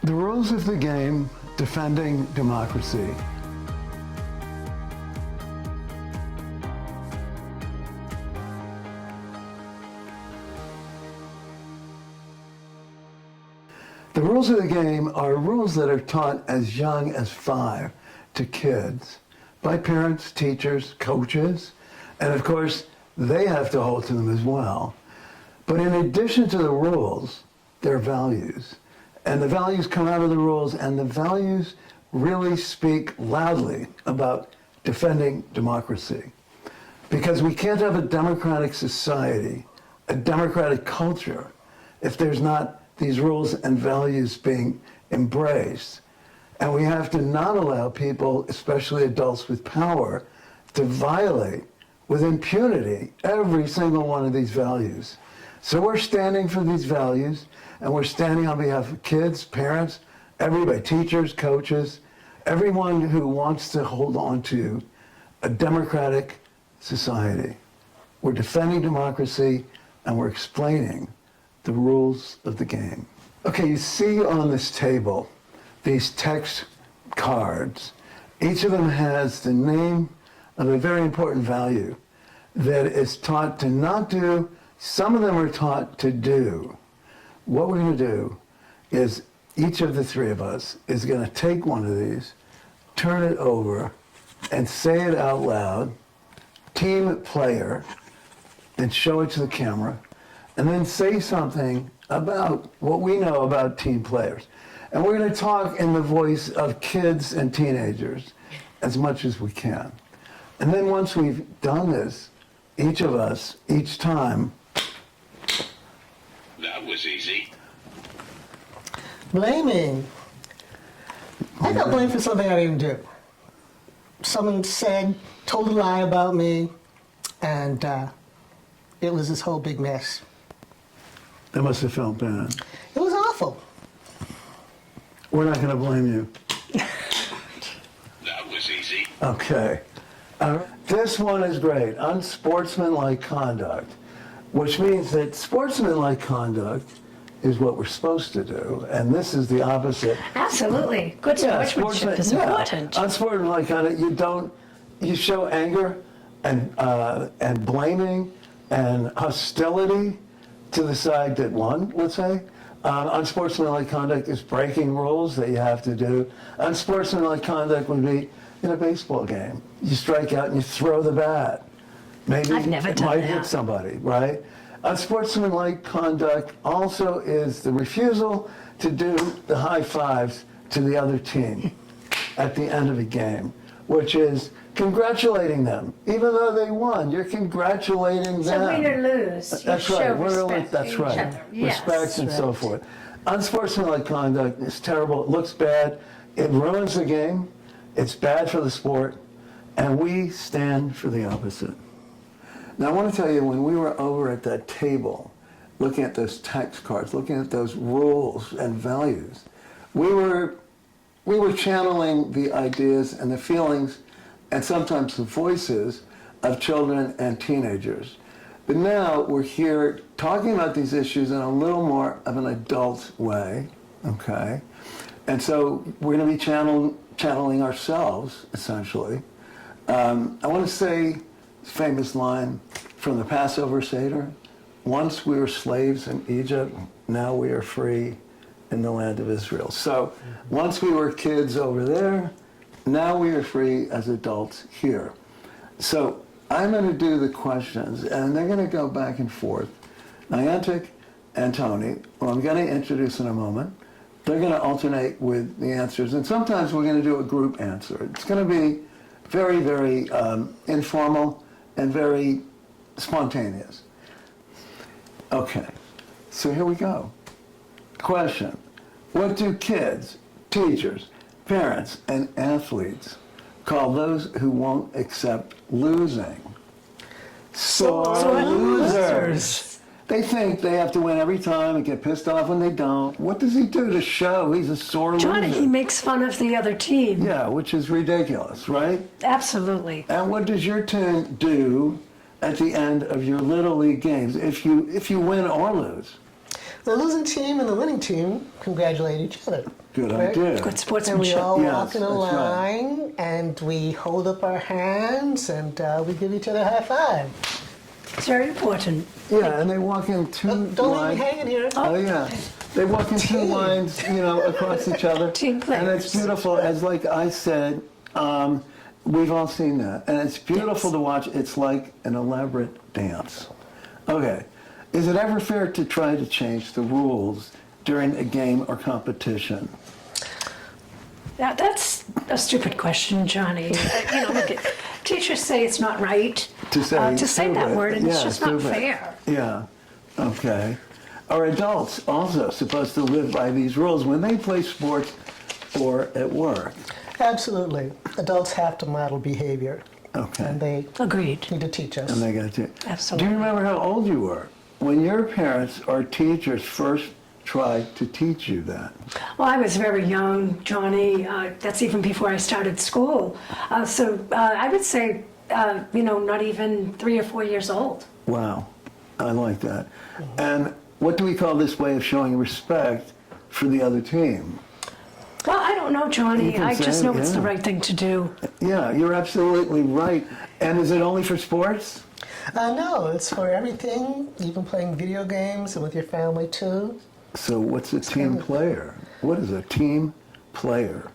The rules of the game, defending democracy. The rules of the game are rules that are taught as young as 5 to kids by parents, teachers, coaches, and of course, they have to hold to them as well. But in addition to the rules, there are values. And the values come out of the rules, and the values really speak loudly about defending democracy. Because we can't have a democratic society, a democratic culture, if there's not these rules and values being embraced. And we have to not allow people, especially adults with power, to violate with impunity every single one of these values. So we're standing for these values, and we're standing on behalf of kids, parents, everybody, teachers, coaches, everyone who wants to hold on to a democratic society. We're defending democracy, and we're explaining the rules of the game. Okay, you see on this table these text cards. Each of them has the name of a very important value that is taught to not do. Some of them are taught to do. What we're going to do is each of the three of us is going to take one of these, turn it over, and say it out loud, team player, and show it to the camera, and then say something about what we know about team players. And we're going to talk in the voice of kids and teenagers as much as we can. And then once we've done this, each of us, each time. That was easy. Blaming. I got blamed for something I didn't do. Someone told a lie about me, and it was this whole big mess. That must have felt bad. It was awful. We're not going to blame you. That was easy. Okay. This one is great. Unsportsmanlike conduct, which means that sportsmanlike conduct is what we're supposed to do, and this is the opposite. Absolutely. Good sportsmanship is important. Unsportsmanlike conduct, you show anger and blaming and hostility to the side that won, let's say. Unsportsmanlike conduct is breaking rules that you have to do. Unsportsmanlike conduct would be in a baseball game. You strike out and you throw the bat. Maybe I've never it done might that. hit somebody, right? Unsportsmanlike conduct also is the refusal to do the high fives to the other team at the end of a game, which is congratulating them. Even though they won, you're congratulating them. So win or lose, That's you right. show We're respect that's for right. each other. Yes. Respect and so forth. Unsportsmanlike conduct is terrible. It looks bad. It ruins the game. It's bad for the sport. And we stand for the opposite. Now, I want to tell you, when we were over at that table, looking at those text cards, looking at those rules and values, we were channeling the ideas and the feelings and sometimes the voices of children and teenagers. But now we're here talking about these issues in a little more of an adult way, okay? And so we're going to be channeling ourselves, essentially. I want to say this famous line from the Passover Seder: once we were slaves in Egypt, now we are free in the land of Israel. So once we were kids over there, now we are free as adults here. So I'm going to do the questions, and they're going to go back and forth. Niantic and Tony, who I'm going to introduce in a moment, they're going to alternate with the answers, and sometimes we're going to do a group answer. It's going to be very, very informal and very spontaneous. Okay, so here we go. Question: what do kids, teachers, parents, and athletes call those who won't accept losing? Sore losers. They think they have to win every time and get pissed off when they don't. What does he do to show he's a sore loser? Johnny, he makes fun of the other team. Yeah, which is ridiculous, right? Absolutely. And what does your team do at the end of your Little League games if you win or lose? The losing team and the winning team congratulate each other. Good right? idea. Good And we sportsmanship. all Yes, walk in a that's right. line, and we hold up our hands, and we give each other a high five. It's very important. Yeah, and they walk in two Don't leave lines. me hanging here. Oh yeah, they walk in two Team. lines, across each other. Team And players. it's beautiful. As like I said, we've all seen that, and it's beautiful Yes. to watch. It's like an elaborate dance. Okay, is it ever fair to try to change the rules during a game or competition? That's a stupid question, Johnny. Look, teachers say it's not right To say that stupid. word, and it's Yeah, just not stupid. fair. Yeah. Okay. Are adults also supposed to live by these rules when they play sports or at work? Absolutely. Adults have to model behavior, Okay. and they Agreed. need to teach us. And they got to. Absolutely. Do you remember how old you were when your parents or teachers first tried to teach you that? Well, I was very young, Johnny. That's even before I started school. So I would say, not even 3 or 4 years old. Wow. I like that. And what do we call this way of showing respect for the other team? Well, I don't know, You Johnny. can I just say, know it's the yeah. right thing to do. Yeah, you're absolutely right. And is it only for sports? No, it's for everything, even playing video games and with your family too. So what's a team player? What is a team player?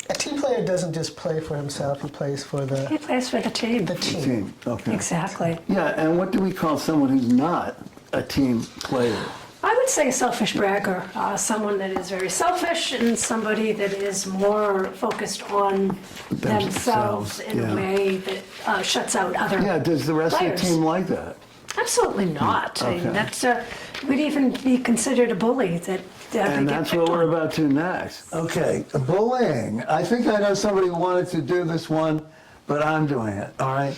A team player doesn't just play for himself, he plays for the He plays for the team. team. Team. Okay. Exactly. Yeah, and what do we call someone who's not a team player? I would say a selfish bragger, someone that is very selfish and somebody that is more focused on themselves in yeah. a way that shuts out other Yeah, does the rest players. of the team like that? Absolutely not. I mean, Okay. that's would even be considered a bully that they And get that's picked what we're on. about to next. Okay, bullying. I think I know somebody who wanted to do this one, but I'm doing it, all right?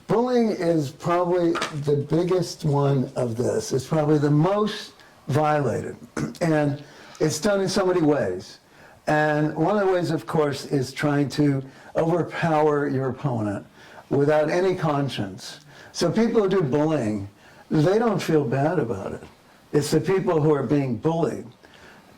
Bullying is probably the biggest one of this. It's probably the most violated. And it's done in so many ways. And one of the ways, of course, is trying to overpower your opponent without any conscience. So people who do bullying, they don't feel bad about it. It's the people who are being bullied.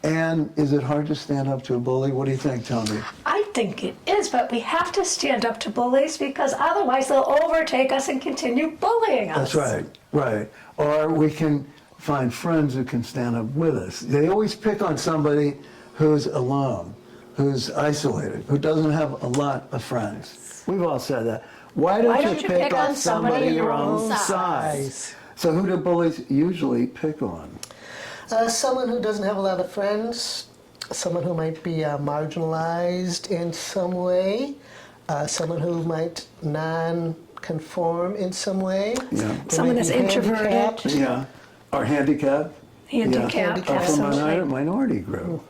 And is it hard to stand up to a bully? What do you think, Tony? I think it is, but we have to stand up to bullies because otherwise they'll overtake us and continue bullying us. That's right, right. Or we can find friends who can stand up with us. They always pick on somebody who's alone, who's isolated, who doesn't have a lot of friends. We've all said that. Why don't you pick on somebody your own size? So who do bullies usually pick on? Someone who doesn't have a lot of friends, someone who might be marginalized in some way, someone who might non-conform in some way. Yeah. They Someone might that's be introverted. handicapped. Yeah. Or handicapped? Handicapped, Or from absolutely. a minority group.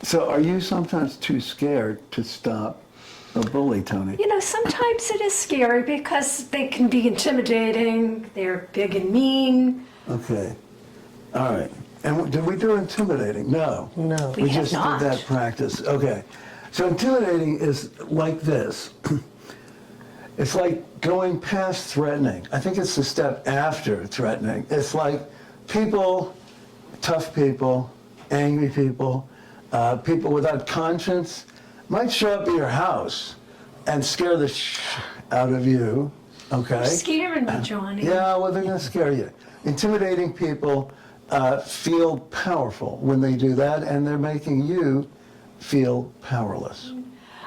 So are you sometimes too scared to stop a bully, Tony? Sometimes it is scary because they can be intimidating, they're big and mean. Okay. All right. And did we do intimidating? No. No. We have just not. did that practice. Okay. So intimidating is like this. It's like going past threatening. I think it's the step after threatening. It's like people, tough people, angry people, people without conscience might show up at your house and scare the out of you. Okay. You're scaring me, Johnny. Yeah, well, they're going to scare you. Intimidating people feel powerful when they do that, and they're making you feel powerless.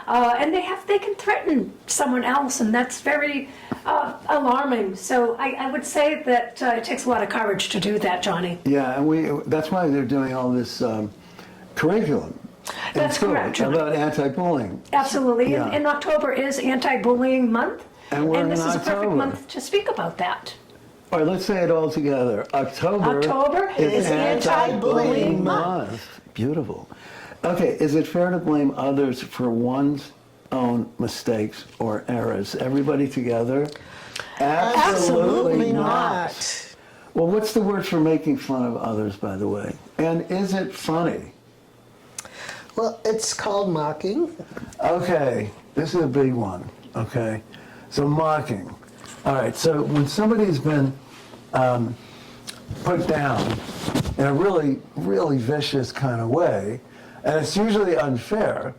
And they can threaten someone else, and that's very alarming. So I would say that it takes a lot of courage to do that, Johnny. Yeah, and that's why they're doing all this curriculum in That's school correct, John. about anti-bullying. Absolutely. Yeah. And October is anti-bullying month. And we're this in is a perfect October. month to speak about that. All right, let's say it all together. October is anti-bullying month. Beautiful. Okay, is it fair to blame others for one's own mistakes or errors? Everybody together? Absolutely not. Well, what's the word for making fun of others, by the way? And is it funny? Well, it's called mocking. Okay, this is a big one, okay? So mocking. All right, so when somebody's been put down in a really, really vicious kind of way, and it's usually unfair,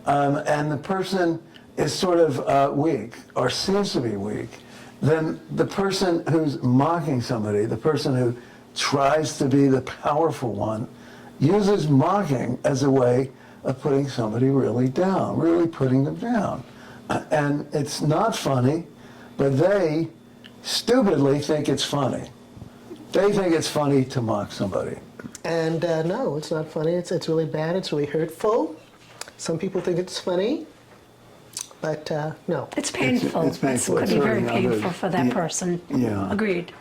and the person is sort of weak or seems to be weak, then the person who's mocking somebody, the person who tries to be the powerful one, uses mocking as a way of putting somebody really down, really putting them down. And it's not funny, but they stupidly think it's funny. They think it's funny to mock somebody. And no, it's not funny. It's really bad. It's really hurtful. Some people think it's funny, but no. It's painful. It's painful. It could It's be very hurting others. painful for that Yeah. person. Yeah. Agreed.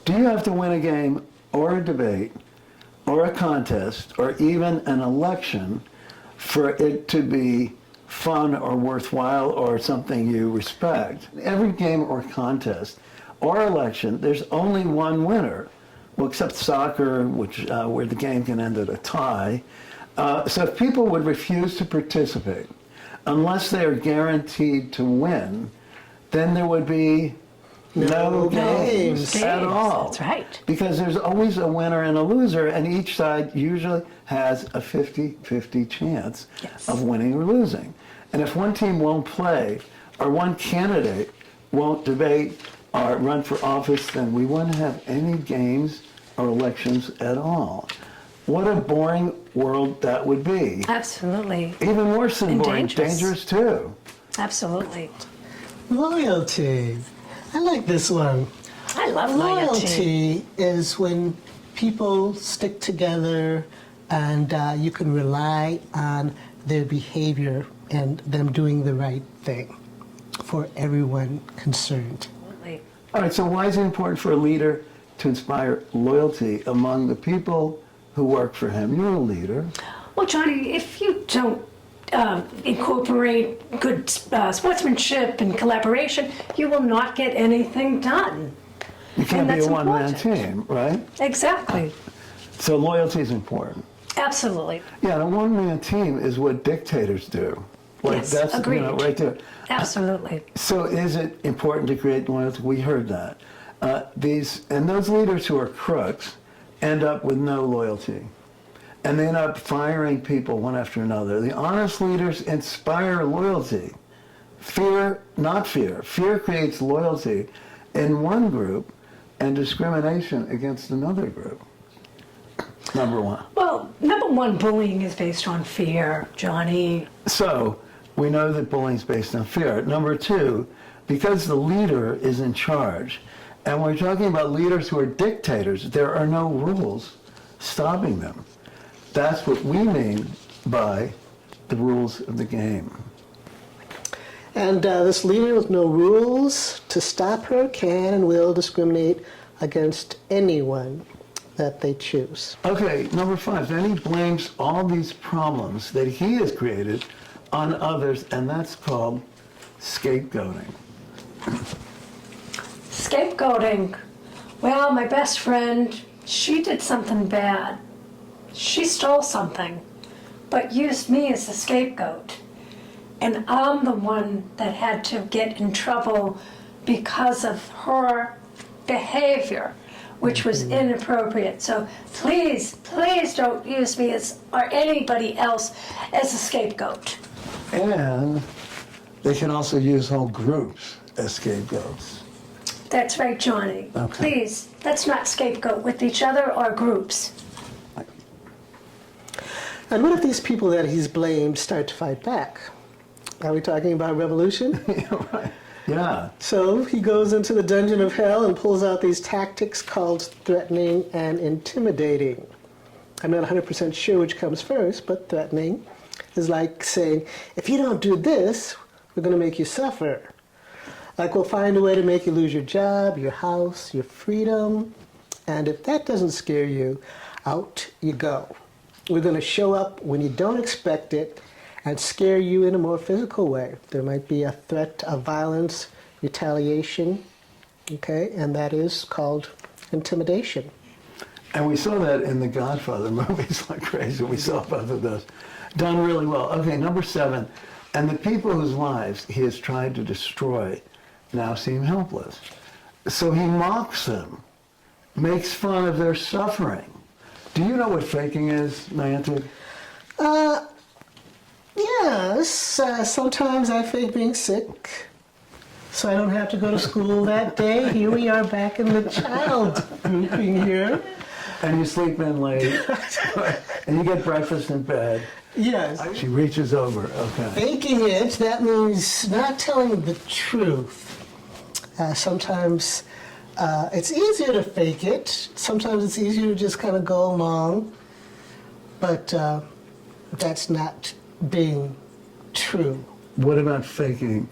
Do you have to win a game or a debate or a contest or even an election for it to be fun or worthwhile or something you respect? Every game or contest or election, there's only one winner. Well, except soccer, which where the game can end at a tie. So if people would refuse to participate, unless they are guaranteed to win, then there would be no games at all. That's right. Because there's always a winner and a loser, and each side usually has a 50-50 chance Yes. of winning or losing. And if one team won't play, or one candidate won't debate or run for office, then we wouldn't have any games or elections at all. What a boring world that would be. Absolutely. Even worse than And boring, dangerous. dangerous too. Absolutely. Loyalty. I like this one. I love loyalty. Loyalty is when people stick together and you can rely on their behavior and them doing the right thing for everyone concerned. Absolutely. All right, so why is it important for a leader to inspire loyalty among the people who work for him? You're a leader. Well, Johnny, if you don't incorporate good sportsmanship and collaboration, you will not get anything done. You can't And be a that's one-man important. team, right? Exactly. So loyalty is important. Absolutely. Yeah, and a one-man team is what dictators do. Like Yes, that's agreed. right there. Absolutely. So is it important to create loyalty? We heard that. Those leaders who are crooks end up with no loyalty. And they end up firing people one after another. The honest leaders inspire loyalty. Fear, not fear. Fear creates loyalty in one group and discrimination against another group. Number one. Well, number one, bullying is based on fear, Johnny. So we know that bullying is based on fear. Number two, because the leader is in charge, and we're talking about leaders who are dictators, there are no rules stopping them. That's what we mean by the rules of the game. And this leader with no rules to stop her can and will discriminate against anyone that they choose. Okay, number five, then he blames all these problems that he has created on others, and that's called scapegoating. Scapegoating. Well, my best friend, she did something bad. She stole something, but used me as a scapegoat. And I'm the one that had to get in trouble because of her behavior, which was inappropriate. So please, please don't use me as, or anybody else as a scapegoat. And they can also use whole groups as scapegoats. That's right, Johnny. Okay. Please, let's not scapegoat with each other or groups. And what if these people that he's blamed start to fight back? Are we talking about revolution? Right. Yeah. So he goes into the dungeon of hell and pulls out these tactics called threatening and intimidating. I'm not 100% sure which comes first, but threatening is like saying, if you don't do this, we're going to make you suffer. Like we'll find a way to make you lose your job, your house, your freedom. And if that doesn't scare you, out you go. We're going to show up when you don't expect it and scare you in a more physical way. There might be a threat of violence, retaliation, okay, and that is called intimidation. And we saw that in the Godfather movies like crazy. We saw both of those done really well. Okay, number seven. And the people whose lives he has tried to destroy now seem helpless. So he mocks them, makes fun of their suffering, Do you know what faking is, Niantic? Yes, sometimes I fake being sick, so I don't have to go to school that day. Here we are back in the child grouping here. And you sleep in late, and you get breakfast in bed. Yes. She reaches over, okay. Faking it, that means not telling the truth. Sometimes it's easier to fake it. Sometimes it's easier to just kind of go along. But that's not being true. What about faking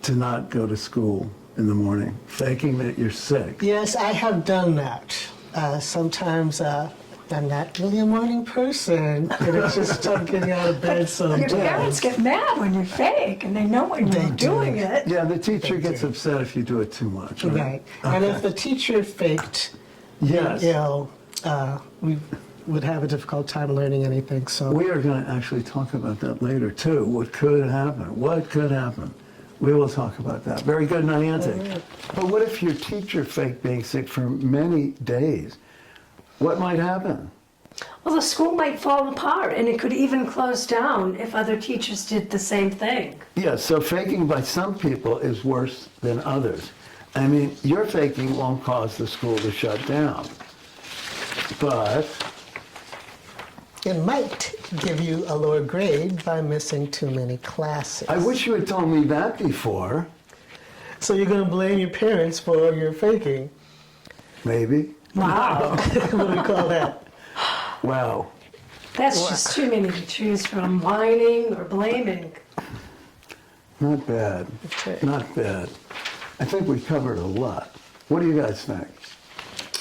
to not go to school in the morning? Faking that you're sick? Yes, I have done that. Sometimes I'm not really a morning person, and it's just tough getting out of bed Your sometimes. parents get mad when you fake, and they know when They you're do. doing it. Yeah, the teacher They gets do. upset if you do it too much. Right. And if the teacher faked Yes. being ill, we would have a difficult time learning anything. So We are going to actually talk about that later, too. What could happen? What could happen? We will talk about that. Very good, Niantic. But what if your teacher faked being sick for many days? What might happen? Well, the school might fall apart, and it could even close down if other teachers did the same thing. Yeah, so faking by some people is worse than others. I mean, your faking won't cause the school to shut down. But it might give you a lower grade by missing too many classes. I wish you had told me that before. So you're going to blame your parents for your faking. Maybe. Wow. What do we call that? Wow. That's just too many to choose from, whining or blaming. Not bad. Okay. Not bad. I think we covered a lot. What do you guys think?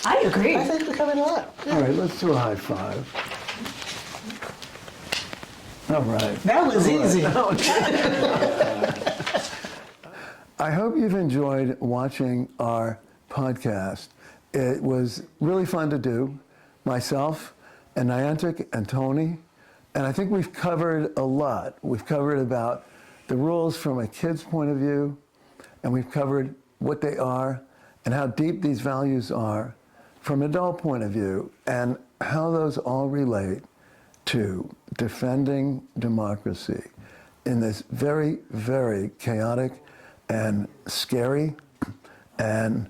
I agree. I think we covered a lot. All right, let's do a high five. All right. That was easy. I hope you've enjoyed watching our podcast. It was really fun to do. Myself and Niantic and Tony. And I think we've covered a lot. We've covered about the rules from a kid's point of view, and we've covered what they are and how deep these values are from an adult point of view, and how those all relate to defending democracy in this very, very chaotic and scary and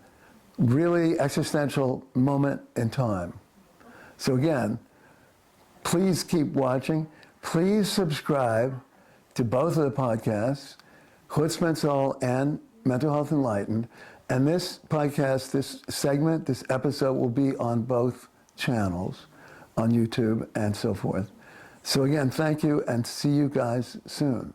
really existential moment in time. So again, please keep watching. Please subscribe to both of the podcasts, Chutzpah Soul and Mental Health Enlightened. And this podcast, this segment, this episode will be on both channels, on YouTube and so forth. So again, thank you, and see you guys soon.